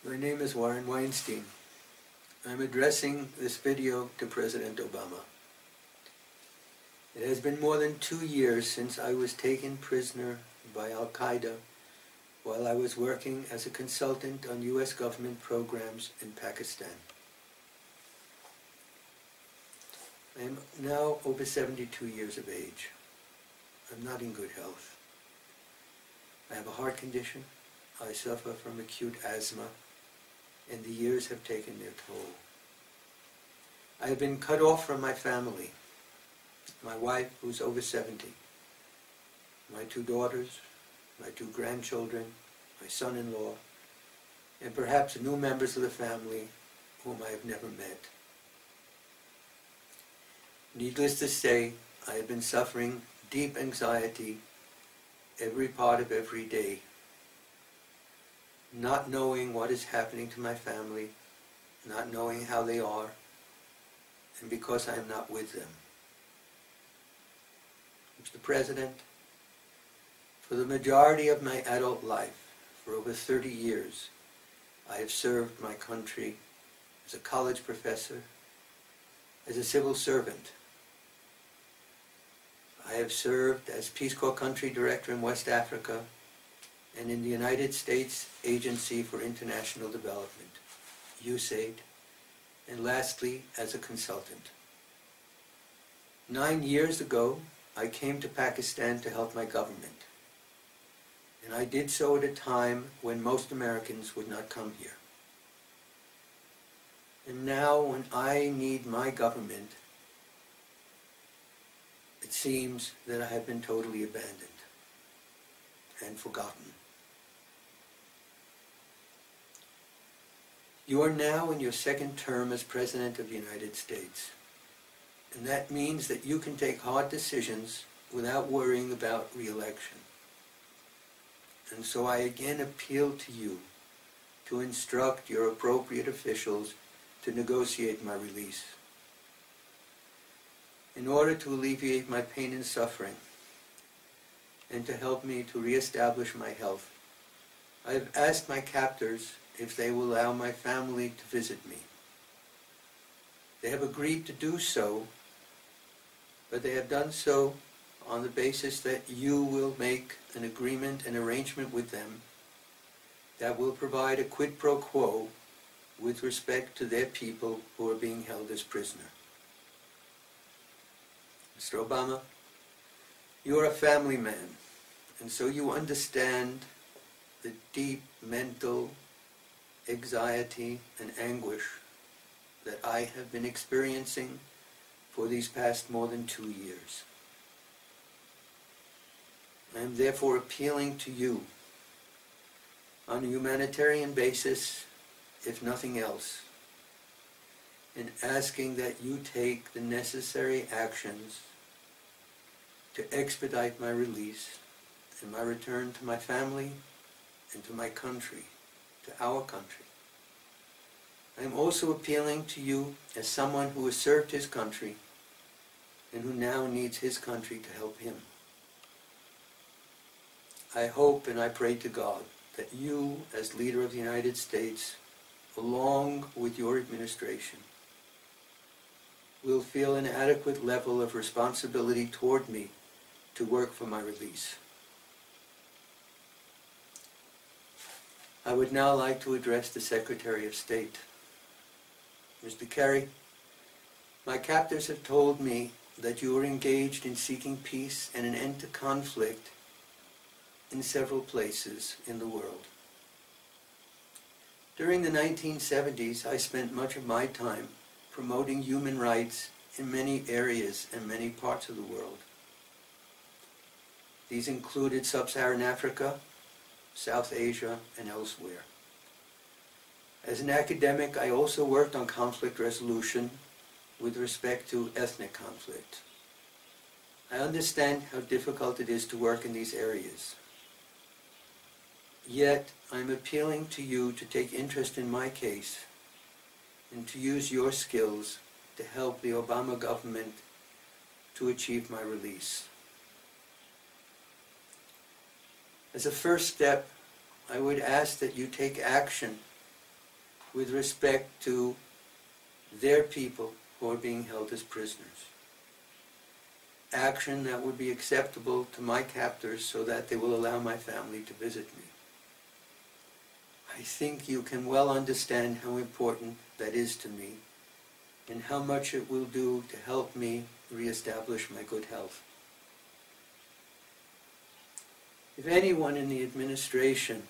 My name is Weinstein. I'm addressing this video to President Obama. It has been more than 2 years since I was taken prisoner by Al-Qaeda while I was working as a consultant on U.S. government programs in Pakistan. I am now over 72 years of age. I'm not in good health. I have a heart condition. I suffer from acute asthma, and the years have taken their toll. I have been cut off from my family, my wife, who's over 70, my 2 daughters, my 2 grandchildren, my son-in-law, and perhaps new members of the family whom I have never met. Needless to say, I have been suffering deep anxiety every part of every day, not knowing what is happening to my family, not knowing how they are, and because I am not with them. Mr. President, for the majority of my adult life, for over 30 years, I have served my country as a college professor, as a civil servant. I have served as Peace Corps Country Director in West Africa and in the United States Agency for International Development, USAID, and lastly, as a consultant. 9 years ago, I came to Pakistan to help my government, and I did so at a time when most Americans would not come here. And now, when I need my government, it seems that I have been totally abandoned and forgotten. You are now in your 2nd term as President of the United States, and that means that you can take hard decisions without worrying about re-election. And so I again appeal to you to instruct your appropriate officials to negotiate my release. In order to alleviate my pain and suffering, and to help me to reestablish my health, I have asked my captors if they will allow my family to visit me. They have agreed to do so, but they have done so on the basis that you will make an agreement, an arrangement with them that will provide a quid pro quo with respect to their people who are being held as prisoner. Mr. Obama, you are a family man, and so you understand the deep mental anxiety and anguish that I have been experiencing for these past more than 2 years. I am therefore appealing to you on a humanitarian basis, if nothing else, and asking that you take the necessary actions to expedite my release and my return to my family and to my country, to our country. I am also appealing to you as someone who has served his country and who now needs his country to help him. I hope and I pray to God that you, as leader of the United States, along with your administration, will feel an adequate level of responsibility toward me to work for my release. I would now like to address the Secretary of State. Mr. Kerry, my captors have told me that you are engaged in seeking peace and an end to conflict in several places in the world. During the 1970s, I spent much of my time promoting human rights in many areas and many parts of the world. These included Sub-Saharan Africa, South Asia, and elsewhere. As an academic, I also worked on conflict resolution with respect to ethnic conflict. I understand how difficult it is to work in these areas. Yet, I'm appealing to you to take interest in my case and to use your skills to help the Obama government to achieve my release. As a first step, I would ask that you take action with respect to their people who are being held as prisoners. Action that would be acceptable to my captors so that they will allow my family to visit me. I think you can well understand how important that is to me and how much it will do to help me reestablish my good health. If anyone in the administration,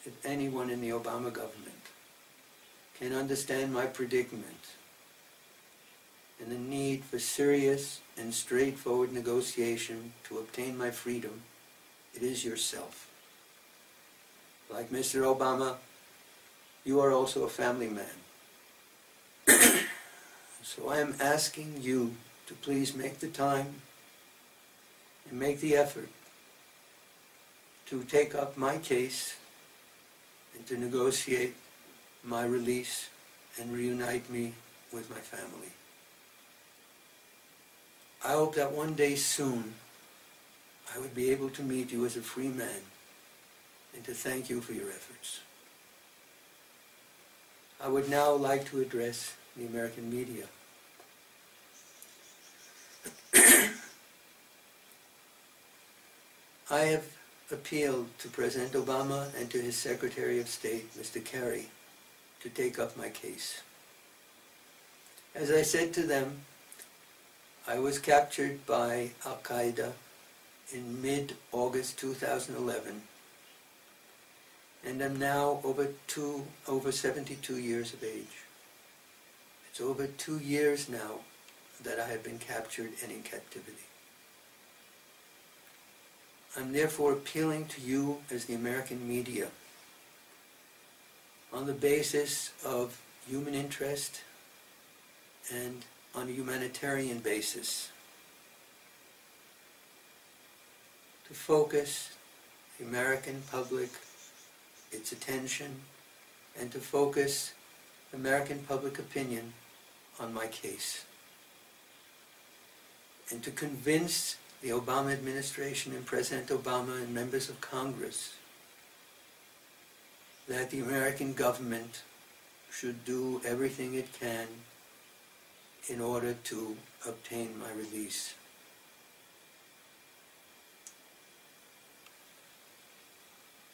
if anyone in the Obama government can understand my predicament and the need for serious and straightforward negotiation to obtain my freedom, it is yourself. Like Mr. Obama, you are also a family man. So I am asking you to please make the time and make the effort to take up my case and to negotiate my release and reunite me with my family. I hope that one day soon I would be able to meet you as a free man and to thank you for your efforts. I would now like to address the American media. I have appealed to President Obama and to his Secretary of State, Mr. Kerry, to take up my case. As I said to them, I was captured by Al-Qaeda in mid-August 2011 and am now over 72 years of age. It's over 2 years now that I have been captured and in captivity. I'm therefore appealing to you as the American media on the basis of human interest and on a humanitarian basis to focus the American public, its attention, and to focus American public opinion on my case, and to convince the Obama administration and President Obama and members of Congress that the American government should do everything it can in order to obtain my release.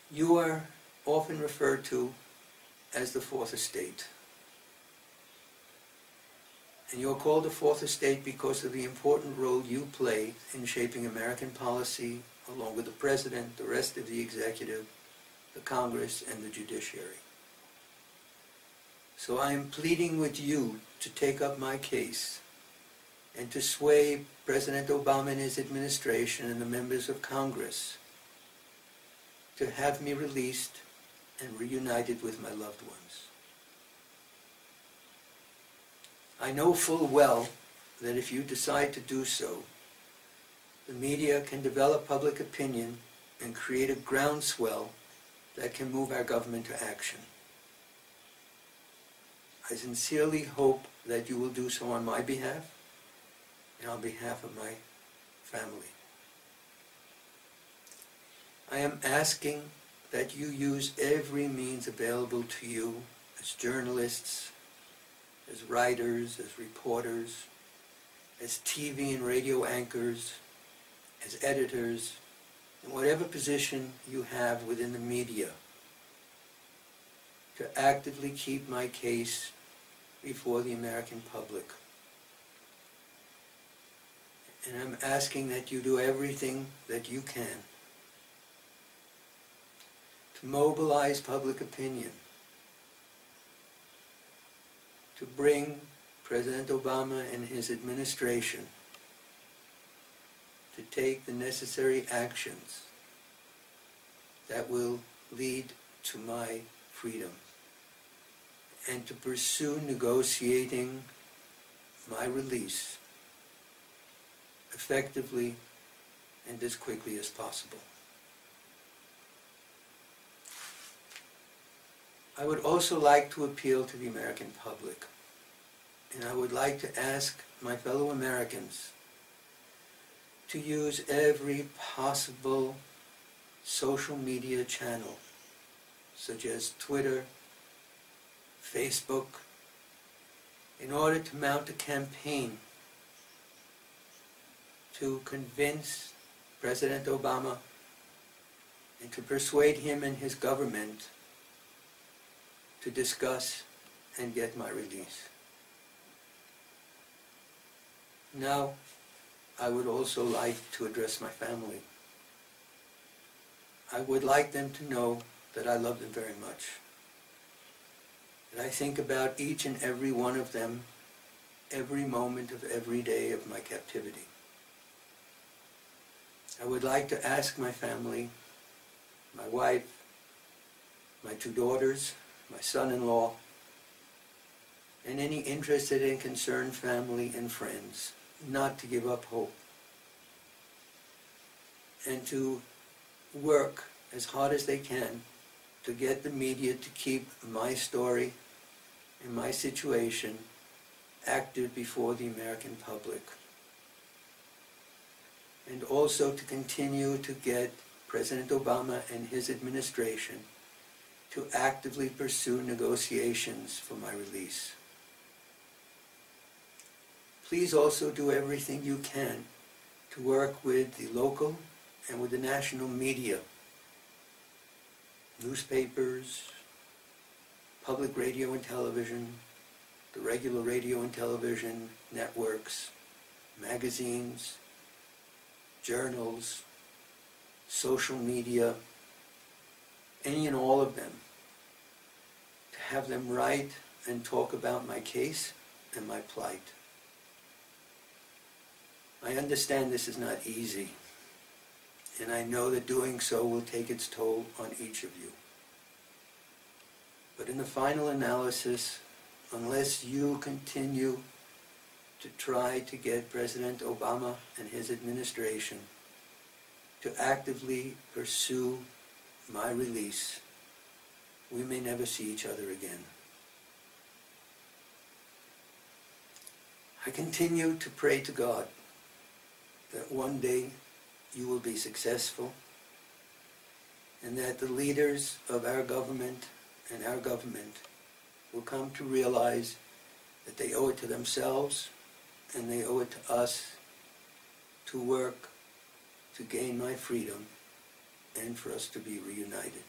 You are often referred to as the Fourth Estate. And you're called the Fourth Estate because of the important role you play in shaping American policy, along with the President, the rest of the executive, the Congress, and the judiciary. So I am pleading with you to take up my case and to sway President Obama and his administration and the members of Congress to have me released and reunited with my loved ones. I know full well that if you decide to do so, the media can develop public opinion and create a groundswell that can move our government to action. I sincerely hope that you will do so on my behalf and on behalf of my family. I am asking that you use every means available to you as journalists, as writers, as reporters, as TV and radio anchors, as editors, in whatever position you have within the media, to actively keep my case before the American public. And I'm asking that you do everything that you can to mobilize public opinion, to bring President Obama and his administration to take the necessary actions that will lead to my freedom, and to pursue negotiating my release effectively and as quickly as possible. I would also like to appeal to the American public, and I would like to ask my fellow Americans to use every possible social media channel, such as Twitter, Facebook, in order to mount a campaign to convince President Obama and to persuade him and his government to discuss and get my release. Now, I would also like to address my family. I would like them to know that I love them very much, that I think about each and every one of them every moment of every day of my captivity. I would like to ask my family, my wife, my 2 daughters, my son-in-law, and any interested and concerned family and friends not to give up hope and to work as hard as they can to get the media to keep my story and my situation active before the American public, and also to continue to get President Obama and his administration to actively pursue negotiations for my release. Please also do everything you can to work with the local and with the national media, newspapers, public radio and television, the regular radio and television networks, magazines, journals, social media, any and all of them, to have them write and talk about my case and my plight. I understand this is not easy, and I know that doing so will take its toll on each of you. But in the final analysis, unless you continue to try to get President Obama and his administration to actively pursue my release, we may never see each other again. I continue to pray to God that one day you will be successful and that the leaders of our government and our government will come to realize that they owe it to themselves and they owe it to us to work to gain my freedom and for us to be reunited.